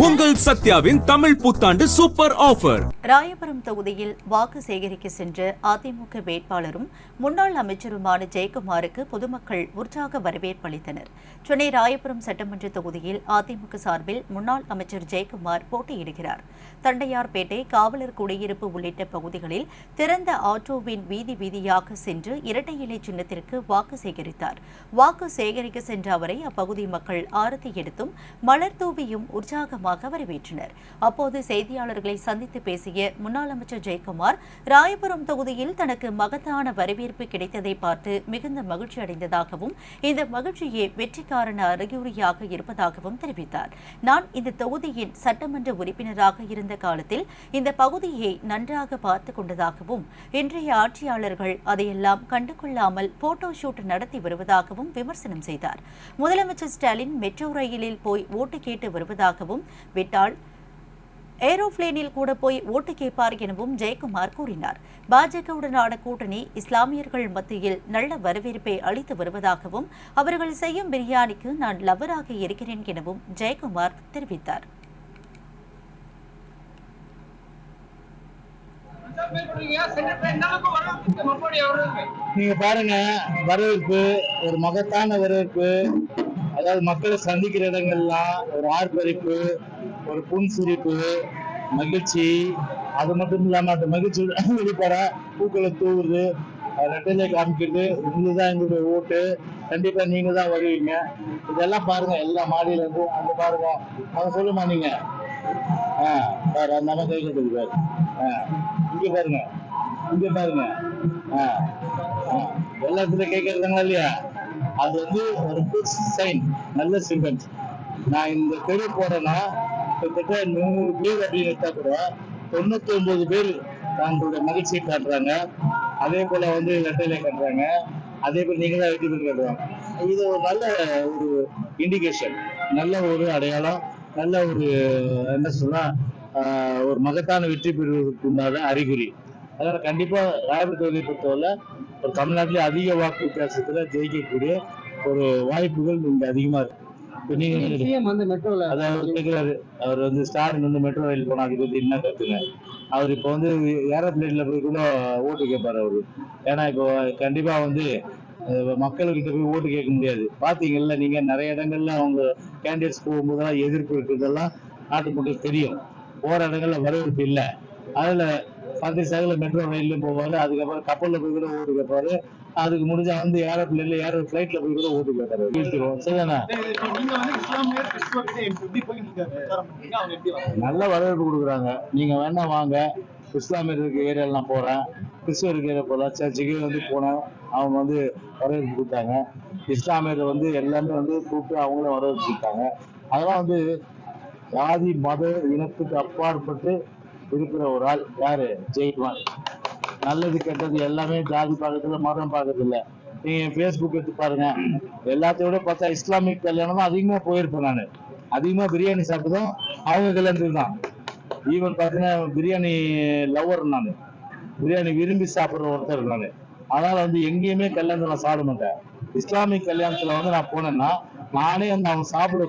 உங்கள் சத்யாவின் தமிழ் புத்தாண்டு super offer. Royapuram தொகுதியில் வாக்கு சேகரிக்க சென்ற அதிமுக வேட்பாளரும் முன்னாள் அமைச்சருமான ஜெயக்குமாருக்கு பொதுமக்கள் உற்சாக வரவேற்பு அளித்தனர். சென்னை ராயபுரம் சட்டமன்ற தொகுதியில் அதிமுக சார்பில் முன்னாள் அமைச்சர் ஜெயக்குமார் போட்டியிடுகிறார். தண்டையார்பேட்டை, காவலர் குடியிருப்பு உள்ளிட்ட பகுதிகளில் திறந்த ஆட்டோவின் வீதி வீதியாக சென்று இரட்டை இலை சின்னத்திற்கு வாக்கு சேகரித்தார். வாக்கு சேகரிக்க சென்ற அவரை அப்பகுதி மக்கள் ஆரத்தி எடுத்தும் மலர் தூவியும் உற்சாகமாக வரவேற்றனர். அப்போது செய்தியாளர்களை சந்தித்து பேசிய முன்னாள் அமைச்சர் ஜெயக்குமார், ராயபுரம் தொகுதியில் தனக்கு மகத்தான வரவேற்பு கிடைத்ததை பார்த்து மிகுந்த மகிழ்ச்சி அடைந்ததாகவும் இந்த மகிழ்ச்சியே வெற்றிக்கான அறிகுறியாக இருப்பதாகவும் தெரிவித்தார். நான் இந்த தொகுதியின் சட்டமன்ற உறுப்பினராக இருந்த காலத்தில் இந்த பகுதியை நன்றாக பார்த்துக் கொண்டதாகவும் இன்றைய ஆட்சியாளர்கள் அதையெல்லாம் கண்டுகொள்ளாமல் போட்டோ ஷூட் நடத்தி வருவதாகவும் விமர்சனம் செய்தார். முதலமைச்சர் ஸ்டாலின் மெட்ரோ ரயிலில் போய் ஓட்டு கேட்டு வருவதாகவும், விட்டால் ஏரோப்ளேனில் கூட போய் ஓட்டு கேட்பார் எனவும் ஜெயக்குமார் கூறினார். பாஜகவுடனான கூட்டணி இஸ்லாமியர்கள் மத்தியில் நல்ல வரவேற்பை அளித்து வருவதாகவும், அவர்கள் செய்யும் பிரியாணிக்கு நான் லவராக இருக்கிறேன் எனவும் ஜெயக்குமார் தெரிவித்தார். நீங்க பாருங்க, வரவேற்பு ஒரு மகத்தான வரவேற்பு. அதாவது மக்களை சந்திக்கிற இடங்கள்லாம் ஒரு ஆர்ப்பரிப்பு, ஒரு புன்சிரிப்பு, மகிழ்ச்சி. அது மட்டும் இல்லாம அந்த மகிழ்ச்சி வெளிப்பட பூக்களை தூவுது, ரெட்டையில காமிக்கிறது. இதுதான் எங்களுடைய ஓட்டு, கண்டிப்பா நீங்க தான் வருவீங்க. இதெல்லாம் பாருங்க, எல்லா மாடியில இருந்து அங்க பாருங்க. அவங்க சொல்லுமா நீங்க பாரு, அந்த மாதிரி கேட்கறது பாரு. இங்க பாருங்க, இங்க பாருங்க, எல்லாத்துலயும் கேட்கறதுங்களா இல்லையா? அது வந்து ஒரு குட் சைன், நல்ல சிம்பன்ஸ். நான் இந்த தெரு போறேன்னா கிட்டத்தட்ட 100 பேர் அப்படின்னு எடுத்தா கூட 99 பேர் தங்களுடைய மகிழ்ச்சியை காட்டுறாங்க. அதே போல வந்து லெட்டர்ல காட்டுறாங்க. அதே போல நீங்க தான் வெற்றி பெற்று காட்டுறாங்க. இது ஒரு நல்ல ஒரு இண்டிகேஷன், நல்ல ஒரு அடையாளம், நல்ல ஒரு என்ன சொன்னா ஒரு மகத்தான வெற்றி பெறுவதற்கு உண்டான அறிகுறி. அதனால கண்டிப்பா ராயபுரம் தொகுதியை பொறுத்தவரை ஒரு தமிழ்நாட்டிலே அதிக வாக்கு வித்தியாசத்துல ஜெயிக்கக்கூடிய ஒரு வாய்ப்புகள் இங்க அதிகமா இருக்கு. அவர் வந்து ஸ்டாலின் வந்து மெட்ரோ ரயில் போனா அதுக்கு வந்து என்ன கத்துங்க. அவர் இப்போ வந்து ஏரோப்ளேன்ல போய் கூட ஓட்டு கேட்பாரு அவரு. ஏன்னா இப்போ கண்டிப்பா வந்து மக்கள்கிட்ட போய் ஓட்டு கேட்க முடியாது. பாத்தீங்கல்ல நீங்க, நிறைய இடங்கள்ல அவங்க கேண்டிடேட்ஸ் போகும்போதெல்லாம் எதிர்ப்பு இருக்கிறதெல்லாம் நாட்டு மக்களுக்கு தெரியும். போற இடங்கள்ல வரவேற்பு இல்லை. அதுல பத்திரிசாகல மெட்ரோ ரயில்ல போவாரு, அதுக்கப்புறம் கப்பல்ல போய் கூட ஓட்டு கேட்பாரு. அதுக்கு முடிஞ்சா வந்து ஏரோப்ளேன்ல ஃபிளைட்ல போய் கூட ஓட்டு கேட்பாரு. சரிதானே? நல்ல வரவேற்பு கொடுக்குறாங்க. நீங்க வேணா வாங்க, இஸ்லாமியர் இருக்க ஏரியால நான் போறேன், கிறிஸ்துவர் ஏரியா போல சர்ச்சுக்கு வந்து போனேன். அவங்க வந்து வரவேற்பு கொடுத்தாங்க. இஸ்லாமியர் வந்து எல்லாமே வந்து கூப்பிட்டு அவங்களும் வரவேற்பு கொடுத்தாங்க. அதெல்லாம் வந்து ஜாதி மத இனத்துக்கு அப்பாற்பட்டு இருக்கிற ஒரு ஆள் யாரு? ஜெயக்குமார். நல்லது கெட்டது எல்லாமே ஜாதி பார்க்கறதுல, மதம் பார்க்கறது இல்லை. நீங்க பேஸ்புக் எடுத்து பாருங்க, எல்லாத்தையோட பார்த்தா இஸ்லாமிக் கல்யாணம் தான் அதிகமா போயிருப்பேன். நான் அதிகமா பிரியாணி சாப்பிட்டதும் அவங்க கல்யாணத்துக்கு தான். ஈவன் பார்த்தீங்கன்னா பிரியாணி லவர், நான் பிரியாணி விரும்பி சாப்பிட்ற ஒருத்தர் நான். அதனால வந்து எங்கேயுமே கல்யாணத்துல நான் சாப்பிட மாட்டேன். இஸ்லாமிக் கல்யாணத்துல வந்து நான் போனேன்னா நானே வந்து அவங்க சாப்பிட